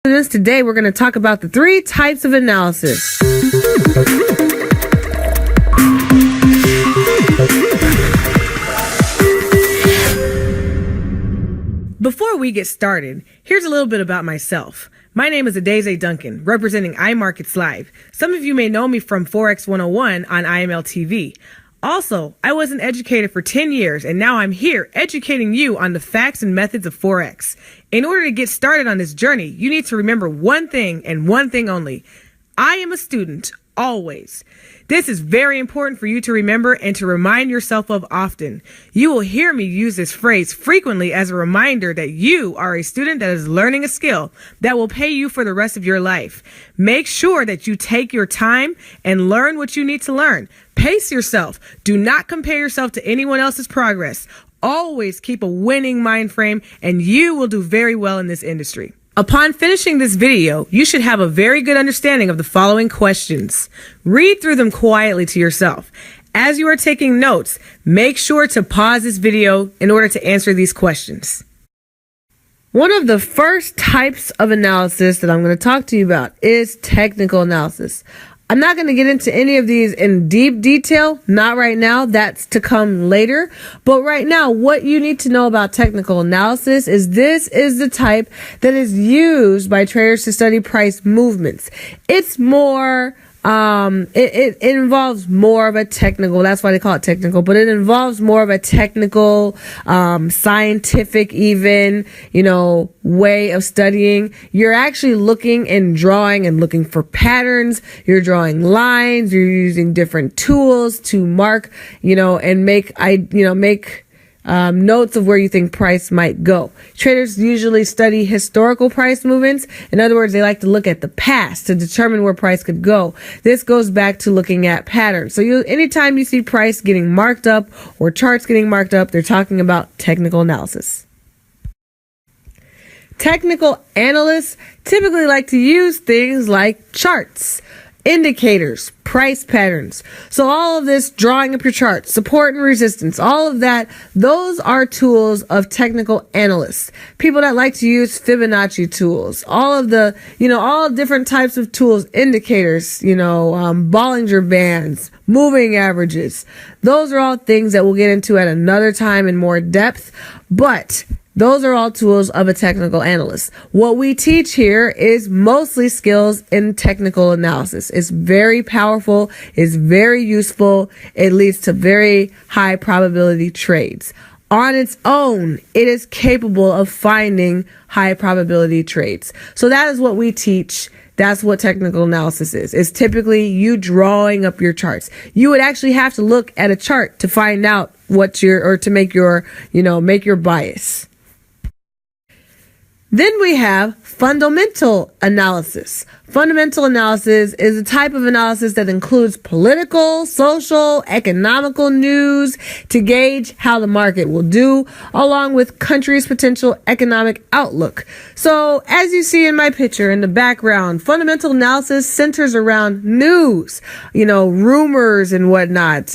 Today we're going to talk about the 3 types of analysis. Before we get started, here's a little bit about myself. My name is Adeze Duncan, representing iMarkets Live. Some of you may know me from Forex 101 on IML TV. Also, I was an educator for 10 years, and now I'm here educating you on the facts and methods of Forex. In order to get started on this journey, you need to remember one thing and one thing only. I am a student, always. This is very important for you to remember and to remind yourself of often. You will hear me use this phrase frequently as a reminder that you are a student that is learning a skill that will pay you for the rest of your life. Make sure that you take your time and learn what you need to learn. Pace yourself. Do not compare yourself to anyone else's progress. Always keep a winning mind frame, and you will do very well in this industry. Upon finishing this video, you should have a very good understanding of the following questions. Read through them quietly to yourself. As you are taking notes, make sure to pause this video in order to answer these questions. One of the first types of analysis that I'm going to talk to you about is technical analysis. I'm not going to get into any of these in deep detail, not right now, that's to come later. But right now, what you need to know about technical analysis is this is the type that is used by traders to study price movements. It's more, it involves more of a technical, that's why they call it technical, but it involves more of a technical, scientific even, way of studying. You're actually looking and drawing and looking for patterns. You're drawing lines. You're using different tools to mark, and make notes of where you think price might go. Traders usually study historical price movements. In other words, they like to look at the past to determine where price could go. This goes back to looking at patterns. So anytime you see price getting marked up or charts getting marked up, they're talking about technical analysis. Technical analysts typically like to use things like charts, indicators, price patterns. So all of this, drawing up your chart, support and resistance, all of that, those are tools of technical analysts. People that like to use Fibonacci tools, all of the, all different types of tools, indicators, Bollinger Bands, moving averages. Those are all things that we'll get into at another time in more depth, but those are all tools of a technical analyst. What we teach here is mostly skills in technical analysis. It's very powerful. It's very useful. It leads to very high probability trades. On its own, it is capable of finding high probability trades. So that is what we teach. That's what technical analysis is. It's typically you drawing up your charts. You would actually have to look at a chart to find out to make your bias. Then we have fundamental analysis. Fundamental analysis is a type of analysis that includes political, social, economical news to gauge how the market will do, along with country's potential economic outlook. So as you see in my picture in the background, fundamental analysis centers around news, rumors and whatnot.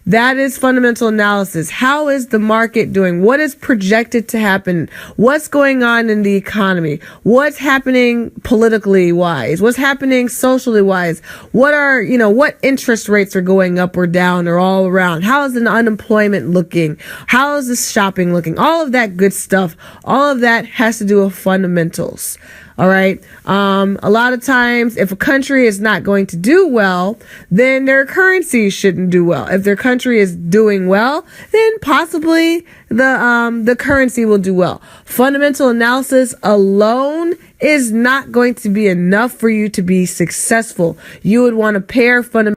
That is fundamental analysis. How is the market doing? What is projected to happen? What's going on in the economy? What's happening politically wise? What's happening socially wise? What interest rates are going up or down or all around? How is the unemployment looking? How is the shopping looking? All of that good stuff. All of that has to do with fundamentals. All right. A lot of times, if a country is not going to do well, then their currency shouldn't do well. If their country is doing well, then possibly the currency will do well. Fundamental analysis alone is not going to be enough for you to be successful. You would want to pair fundamental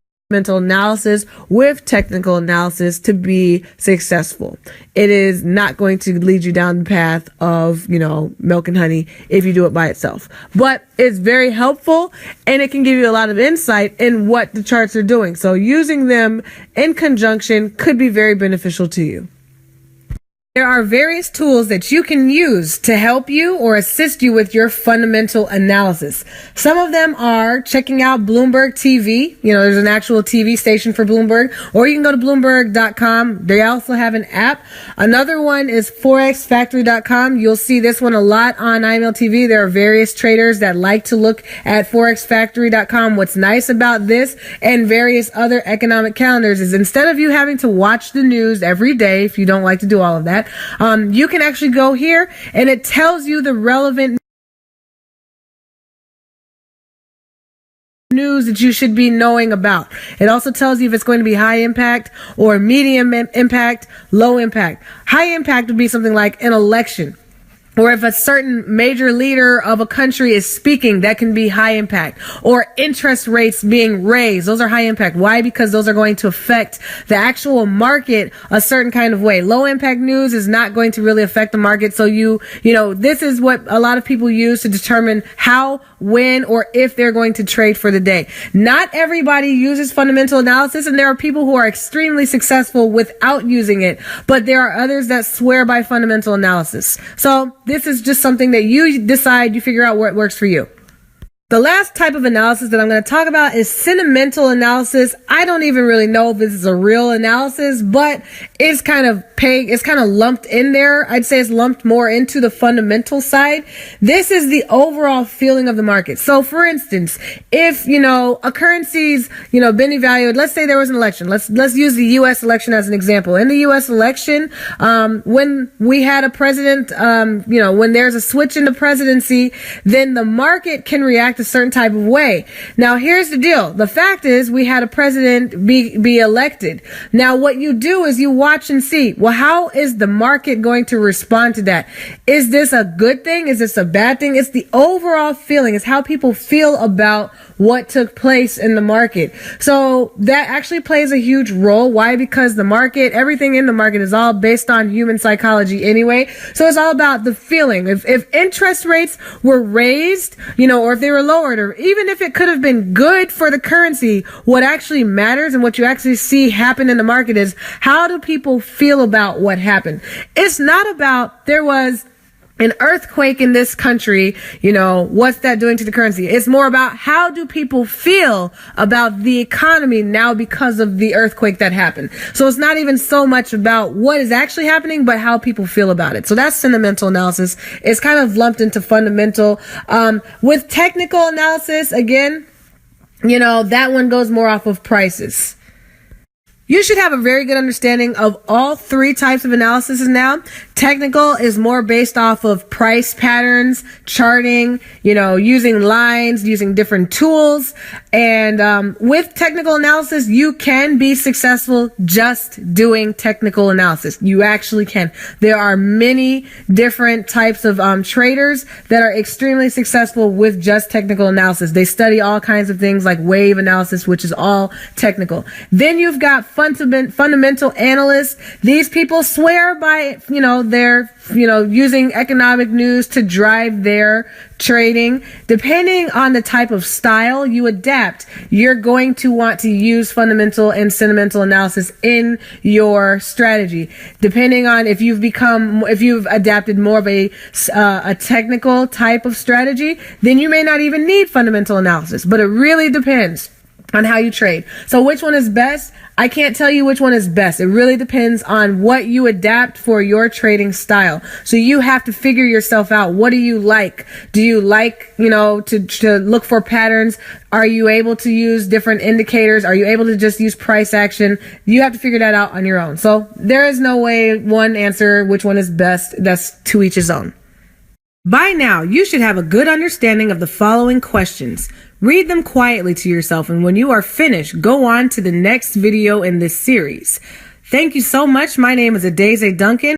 analysis with technical analysis to be successful. It is not going to lead you down the path of, milk and honey if you do it by itself. But it's very helpful and it can give you a lot of insight in what the charts are doing. So using them in conjunction could be very beneficial to you. There are various tools that you can use to help you or assist you with your fundamental analysis. Some of them are checking out Bloomberg TV. There's an actual TV station for Bloomberg, or you can go to Bloomberg.com. They also have an app. Another one is ForexFactory.com. You'll see this one a lot on IML TV. There are various traders that like to look at ForexFactory.com. What's nice about this and various other economic calendars is instead of you having to watch the news every day, if you don't like to do all of that, you can actually go here and it tells you the relevant news that you should be knowing about. It also tells you if it's going to be high impact or medium impact, low impact. High impact would be something like an election. Or if a certain major leader of a country is speaking, that can be high impact. Or interest rates being raised. Those are high impact. Why? Because those are going to affect the actual market a certain kind of way. Low impact news is not going to really affect the market. So this is what a lot of people use to determine how, when, or if they're going to trade for the day. Not everybody uses fundamental analysis, and there are people who are extremely successful without using it. But there are others that swear by fundamental analysis. So this is just something that you decide, you figure out what works for you. The last type of analysis that I'm going to talk about is sentimental analysis. I don't even really know if this is a real analysis, but it's kind of lumped in there. I'd say it's lumped more into the fundamental side. This is the overall feeling of the market. So for instance, if, a currency's, been evaluated, let's say there was an election. Let's use the U.S. election as an example. In the U.S. election, when we had a president, when there's a switch in the presidency, then the market can react a certain type of way. Now, here's the deal. The fact is we had a president be elected. Now, what you do is you watch and see, well, how is the market going to respond to that? Is this a good thing? Is this a bad thing? It's the overall feeling. It's how people feel about what took place in the market. So that actually plays a huge role. Why? Because the market, everything in the market is all based on human psychology anyway. So it's all about the feeling. If interest rates were raised, or if they were lowered, or even if it could have been good for the currency, what actually matters and what you actually see happen in the market is how do people feel about what happened. It's not about there was an earthquake in this country, what's that doing to the currency? It's more about how do people feel about the economy now because of the earthquake that happened. So it's not even so much about what is actually happening, but how people feel about it. So that's sentimental analysis. It's kind of lumped into fundamental. With technical analysis, again, that one goes more off of prices. You should have a very good understanding of all three types of analysis now. Technical is more based off of price patterns, charting, using lines, using different tools. And with technical analysis, you can be successful just doing technical analysis. You actually can. There are many different types of traders that are extremely successful with just technical analysis. They study all kinds of things like wave analysis, which is all technical. Then you've got fundamental analysts. These people swear by, they're, using economic news to drive their trading. Depending on the type of style you adapt, you're going to want to use fundamental and sentimental analysis in your strategy. Depending on if you've adapted more of a technical type of strategy, then you may not even need fundamental analysis, but it really depends on how you trade. So which one is best? I can't tell you which one is best. It really depends on what you adapt for your trading style. So you have to figure yourself out. What do you like? Do you like, to look for patterns? Are you able to use different indicators? Are you able to just use price action? You have to figure that out on your own. So there is no way one answer, which one is best. That's to each his own. By now, you should have a good understanding of the following questions. Read them quietly to yourself, and when you are finished, go on to the next video in this series. Thank you so much. My name is Adeze Duncan.